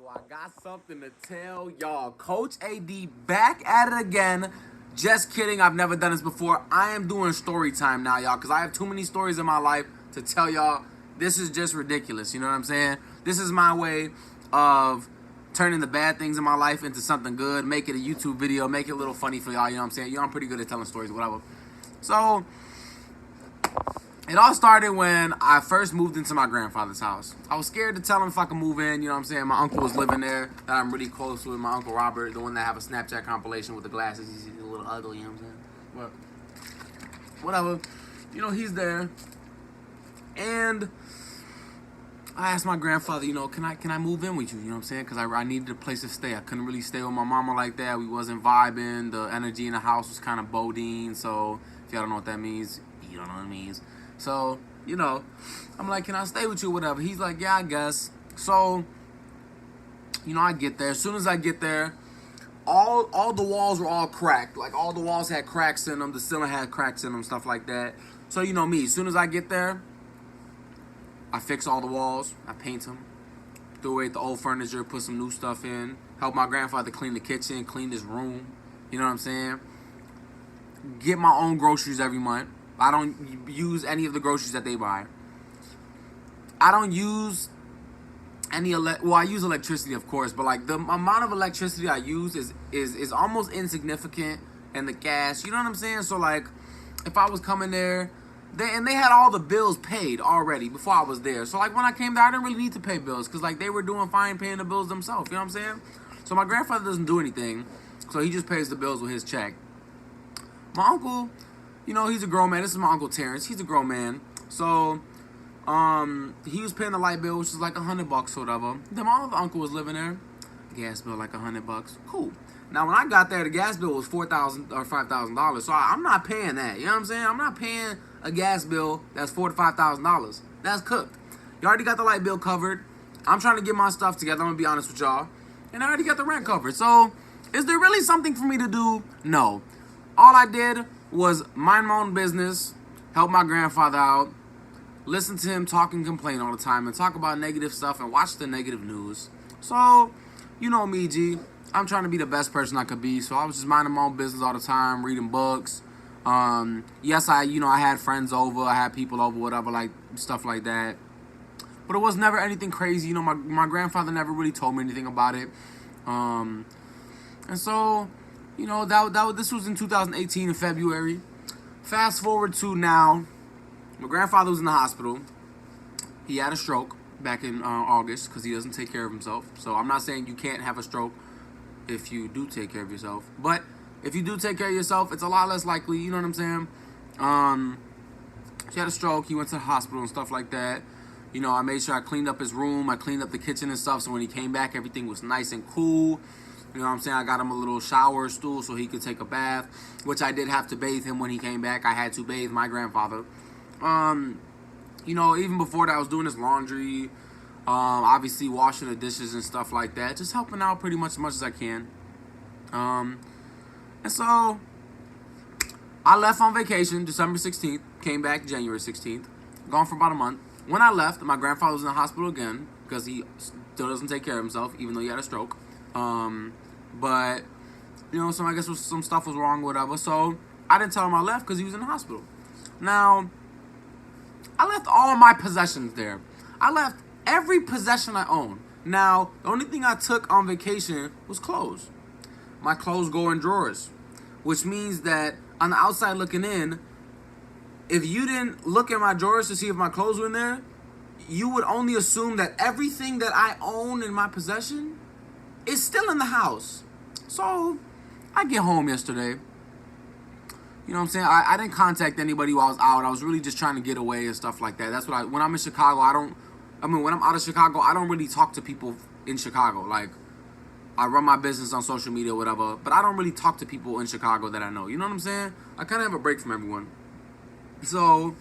I got something to tell y'all. Coach AD back at it again. Just kidding. I've never done this before. I am doing story time now, y'all, because I have too many stories in my life to tell y'all. This is just ridiculous. You know what I'm saying? This is my way of turning the bad things in my life into something good. Make it a YouTube video. Make it a little funny for y'all. You know what I'm saying? Y'all, I'm pretty good at telling stories, whatever. So, it all started when I first moved into my grandfather's house. I was scared to tell him if I could move in, you know what I'm saying? My uncle was living there that I'm really close with, my Uncle Robert, the one that have a Snapchat compilation with the glasses. He's a little ugly, you know what I'm saying? But, whatever. You know, he's there. And I asked my grandfather, you know, can I move in with you? You know what I'm saying? Because I needed a place to stay. I couldn't really stay with my mama like that. We wasn't vibing. The energy in the house was kind of bodine. So, if y'all don't know what that means, you don't know what it means. So, you know, I'm like, can I stay with you, whatever? He's like, yeah, I guess. So, you know, I get there. As soon as I get there, all the walls were all cracked. Like, all the walls had cracks in them. The ceiling had cracks in them, stuff like that. So, you know me. As soon as I get there, I fix all the walls. I paint them. Throw away the old furniture, put some new stuff in. Help my grandfather clean the kitchen, clean his room. You know what I'm saying? Get my own groceries every month. I don't use any of the groceries that they buy. I don't use any well, I use electricity, of course, but like the amount of electricity I use is almost insignificant, and the gas, you know what I'm saying? So like, if I was coming there, they had all the bills paid already before I was there. So like when I came there, I didn't really need to pay bills because like they were doing fine paying the bills themselves. You know what I'm saying? So my grandfather doesn't do anything, so he just pays the bills with his check. My uncle, you know, he's a grown man. This is my Uncle Terrence. He's a grown man. So, he was paying the light bill, which is like $100 or whatever. Then my other uncle was living there. Gas bill like $100. Cool. Now, when I got there, the gas bill was $4,000 or $5,000. So I'm not paying that. You know what I'm saying? I'm not paying a gas bill that's $4,000 to $5,000. That's cooked. You already got the light bill covered. I'm trying to get my stuff together. I'm gonna be honest with y'all. And I already got the rent covered. So, is there really something for me to do? No. All I did was mind my own business, help my grandfather out, listen to him talk and complain all the time, and talk about negative stuff and watch the negative news. So, you know me, G. I'm trying to be the best person I could be. So I was just minding my own business all the time, reading books. Yes, I had friends over, I had people over, whatever, like stuff like that. But it was never anything crazy. You know, my grandfather never really told me anything about it. And so, you know, this was in 2018 in February. Fast forward to now, my grandfather was in the hospital. He had a stroke back in August because he doesn't take care of himself. So I'm not saying you can't have a stroke if you do take care of yourself. But if you do take care of yourself, it's a lot less likely, you know what I'm saying? He had a stroke. He went to the hospital and stuff like that. You know, I made sure I cleaned up his room. I cleaned up the kitchen and stuff. So when he came back, everything was nice and cool. You know what I'm saying? I got him a little shower stool so he could take a bath, which I did have to bathe him when he came back. I had to bathe my grandfather. You know, even before that, I was doing his laundry, obviously washing the dishes and stuff like that, just helping out pretty much as much as I can. And so I left on vacation December 16th, came back January 16th, gone for about a month. When I left, my grandfather was in the hospital again because he still doesn't take care of himself, even though he had a stroke. But, you know, I guess some stuff was wrong, whatever. So I didn't tell him I left because he was in the hospital. Now, I left all my possessions there. I left every possession I own. Now, the only thing I took on vacation was clothes. My clothes go in drawers, which means that on the outside looking in, if you didn't look at my drawers to see if my clothes were in there, you would only assume that everything that I own in my possession is still in the house. So, I get home yesterday. You know what I'm saying? I didn't contact anybody while I was out. I was really just trying to get away and stuff like that. That's what when I'm in Chicago, when I'm out of Chicago, I don't really talk to people in Chicago. Like, I run my business on social media or whatever, but I don't really talk to people in Chicago that I know. You know what I'm saying? I kind of have a break from everyone. So,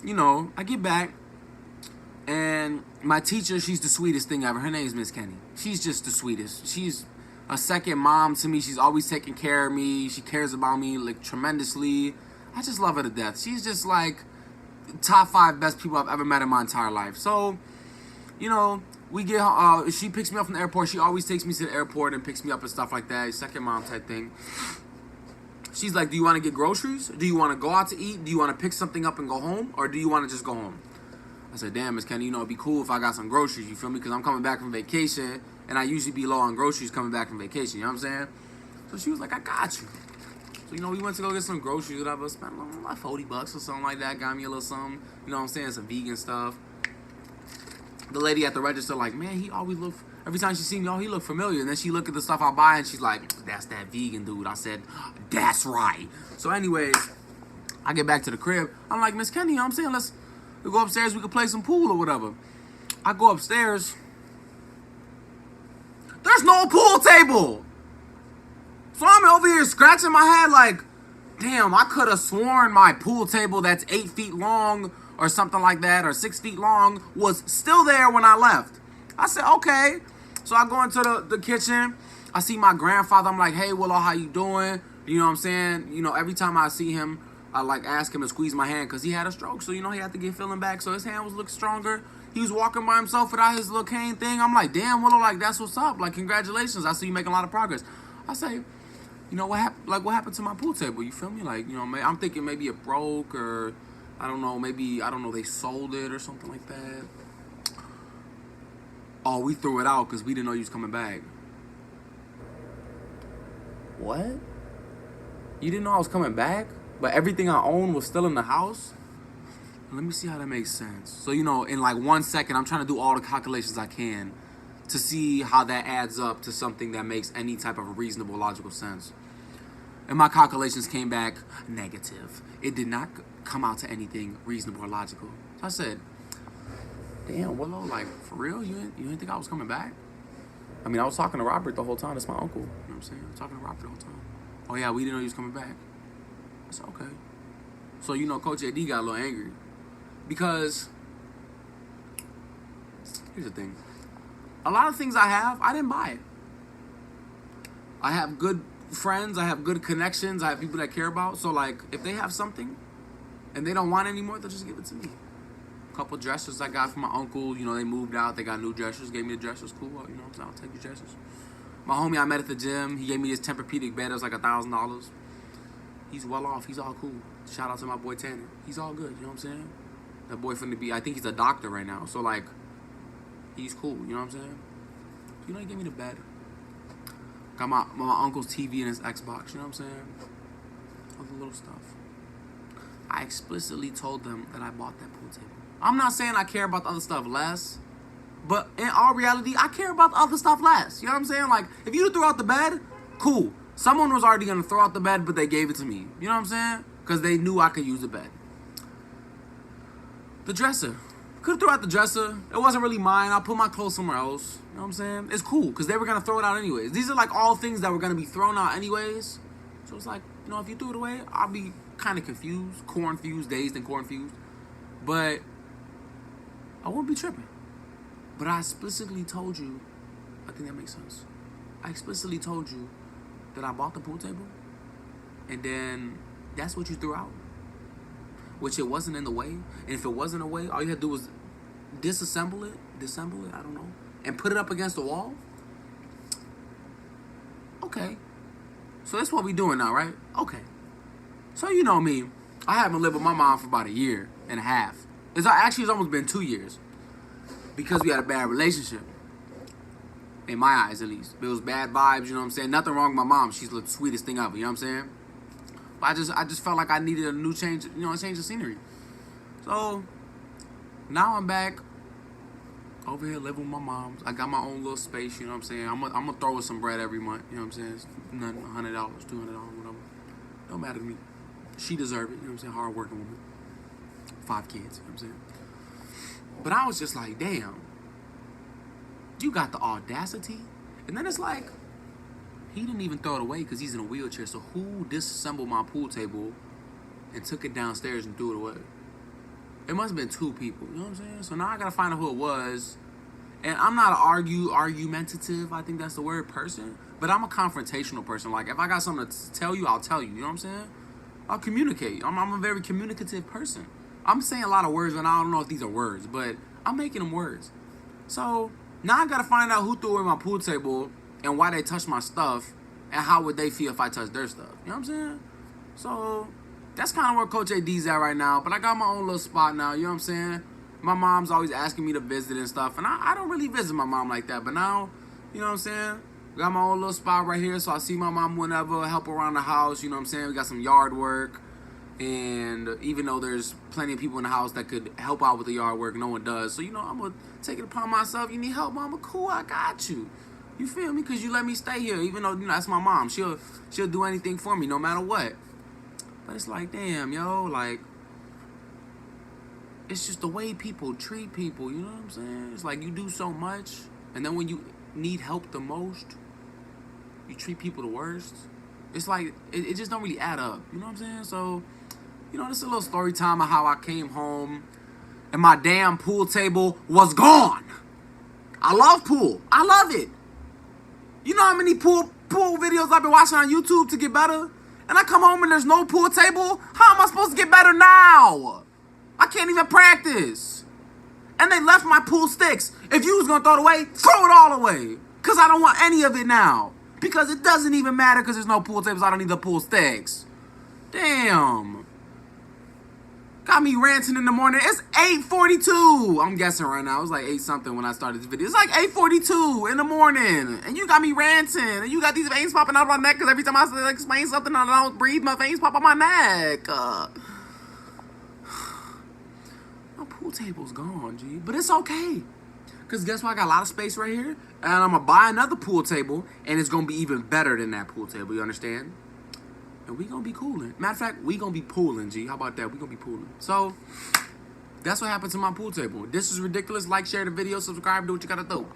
you know, I get back, and my teacher, she's the sweetest thing ever. Her name's Miss Kenny. She's just the sweetest. She's a second mom to me. She's always taking care of me. She cares about me, like, tremendously. I just love her to death. She's just, like, top 5 best people I've ever met in my entire life. So, you know, we get, she picks me up from the airport. She always takes me to the airport and picks me up and stuff like that. Second mom type thing. She's like, do you want to get groceries? Do you want to go out to eat? Do you want to pick something up and go home? Or do you want to just go home? I said, damn, Miss Kenny, it'd be cool if I got some groceries, you feel me? Because I'm coming back from vacation, and I usually be low on groceries coming back from vacation, you know what I'm saying? So she was like, I got you. So, we went to go get some groceries, whatever, spent like $40 or something like that, got me a little something, you know what I'm saying, some vegan stuff. The lady at the register like, man, he always look, every time she see me, he look familiar. And then she look at the stuff I buy, and she's like, that's that vegan dude. I said, that's right. So anyways, I get back to the crib. I'm like, Miss Kenny, you know what I'm saying, let's go upstairs, we could play some pool or whatever. I go upstairs. There's no pool table. So I'm over here scratching my head like, damn, I could have sworn my pool table that's 8 feet long or something like that, or 6 feet long, was still there when I left. I said, okay. So I go into the kitchen. I see my grandfather. I'm like, hey, Willow, how you doing? You know what I'm saying? Every time I see him, I like ask him to squeeze my hand because he had a stroke. So, he had to get feeling back. So his hand was looking stronger. He was walking by himself without his little cane thing. I'm like, damn, Willow, like, that's what's up. Like, congratulations. I see you making a lot of progress. I say, what happened? Like, what happened to my pool table? You feel me? Like, I'm thinking maybe it broke, or I don't know, maybe, they sold it or something like that. Oh, we threw it out because we didn't know you was coming back. What? You didn't know I was coming back? But everything I owned was still in the house? Let me see how that makes sense. So, in like 1 second, I'm trying to do all the calculations I can to see how that adds up to something that makes any type of reasonable, logical sense. And my calculations came back negative. It did not come out to anything reasonable or logical. So I said, damn, Willow, like, for real? You didn't think I was coming back? I mean, I was talking to Robert the whole time. That's my uncle. You know what I'm saying? I was talking to Robert the whole time. Oh, yeah, we didn't know he was coming back. I said, okay. So, Coach AD got a little angry. Because, here's the thing. A lot of things I have, I didn't buy it. I have good friends. I have good connections. I have people that care about. So, like, if they have something and they don't want it anymore, they'll just give it to me. A couple dressers I got from my uncle. They moved out. They got new dressers. Gave me the dressers. Cool. So I'll take the dressers. My homie I met at the gym, he gave me this Tempur-Pedic bed. It was like $1,000. He's well off. He's all cool. Shout out to my boy Tanner. He's all good. You know what I'm saying? That boy finna be, I think he's a doctor right now. So, like, he's cool. You know what I'm saying? He gave me the bed. Got my uncle's TV and his Xbox. You know what I'm saying? All the little stuff. I explicitly told them that I bought that pool table. I'm not saying I care about the other stuff less, but in all reality, I care about the other stuff less. You know what I'm saying? Like, if you threw out the bed, cool. Someone was already going to throw out the bed, but they gave it to me. You know what I'm saying? Because they knew I could use the bed. The dresser. Could have threw out the dresser. It wasn't really mine. I put my clothes somewhere else. You know what I'm saying? It's cool, because they were going to throw it out anyways. These are, like, all things that were going to be thrown out anyways. So it's like, if you threw it away, I'll be kind of confused. Cornfused, dazed and cornfused. But I won't be tripping. But I explicitly told you, I think that makes sense. I explicitly told you that I bought the pool table, and then that's what you threw out. Which it wasn't in the way. And if it wasn't a way, all you had to do was disassemble it, I don't know, and put it up against the wall. Okay. So that's what we doing now, right? Okay. So you know me, I haven't lived with my mom for about 1.5 years. It's almost been 2 years. Because we had a bad relationship. In my eyes, at least. It was bad vibes, you know what I'm saying? Nothing wrong with my mom. She's the sweetest thing ever, you know what I'm saying? But I just felt like I needed a new change, a change of scenery. So, now I'm back over here living with my mom. I got my own little space, you know what I'm saying? I'm gonna throw her some bread every month, you know what I'm saying? It's nothing, $100, $200, whatever. Don't matter to me. She deserves it, you know what I'm saying? Hard working woman. 5 kids, you know what I'm saying? But I was just like, damn, you got the audacity? And then it's like, he didn't even throw it away because he's in a wheelchair. So who disassembled my pool table and took it downstairs and threw it away? It must have been 2 people, you know what I'm saying? So now I got to find out who it was. And I'm not an argumentative, I think that's the word, person. But I'm a confrontational person. Like, if I got something to tell you, I'll tell you. You know what I'm saying? I'll communicate. I'm a very communicative person. I'm saying a lot of words, and I don't know if these are words, but I'm making them words. So Now I gotta find out who threw away my pool table and why they touched my stuff and how would they feel if I touched their stuff. You know what I'm saying? So that's kind of where Coach AD's at right now. But I got my own little spot now. You know what I'm saying? My mom's always asking me to visit and stuff, and I don't really visit my mom like that. But now, you know what I'm saying? Got my own little spot right here, so I see my mom whenever, help around the house. You know what I'm saying? We got some yard work. And even though there's plenty of people in the house that could help out with the yard work, no one does. So, you know, I'm going to take it upon myself. You need help, mama? Cool, I got you. You feel me? Because you let me stay here. Even though, you know, that's my mom. She'll do anything for me no matter what. But it's like, damn, yo, like, it's just the way people treat people. You know what I'm saying? It's like you do so much. And then when you need help the most, you treat people the worst. It's like, it just don't really add up. You know what I'm saying? So, you know, this is a little story time of how I came home and my damn pool table was gone. I love pool. I love it. You know how many pool videos I've been watching on YouTube to get better? And I come home and there's no pool table? How am I supposed to get better now? I can't even practice. And they left my pool sticks. If you was going to throw it away, throw it all away. Because I don't want any of it now. Because it doesn't even matter because there's no pool tables. I don't need the pool sticks. Damn. Got me ranting in the morning. It's 8:42. I'm guessing right now. It was like 8 something when I started this video. It's like 8:42 in the morning. And you got me ranting. And you got these veins popping out of my neck because every time I explain something I don't breathe, my veins pop out my neck. My pool table's gone, G. But it's okay. Because guess what? I got a lot of space right here. And I'm going to buy another pool table. And it's going to be even better than that pool table. You understand? And we going to be cooling. Matter of fact, we going to be pooling, G. How about that? We going to be pooling. So, that's what happened to my pool table. This is ridiculous. Like, share the video, subscribe, do what you got to do.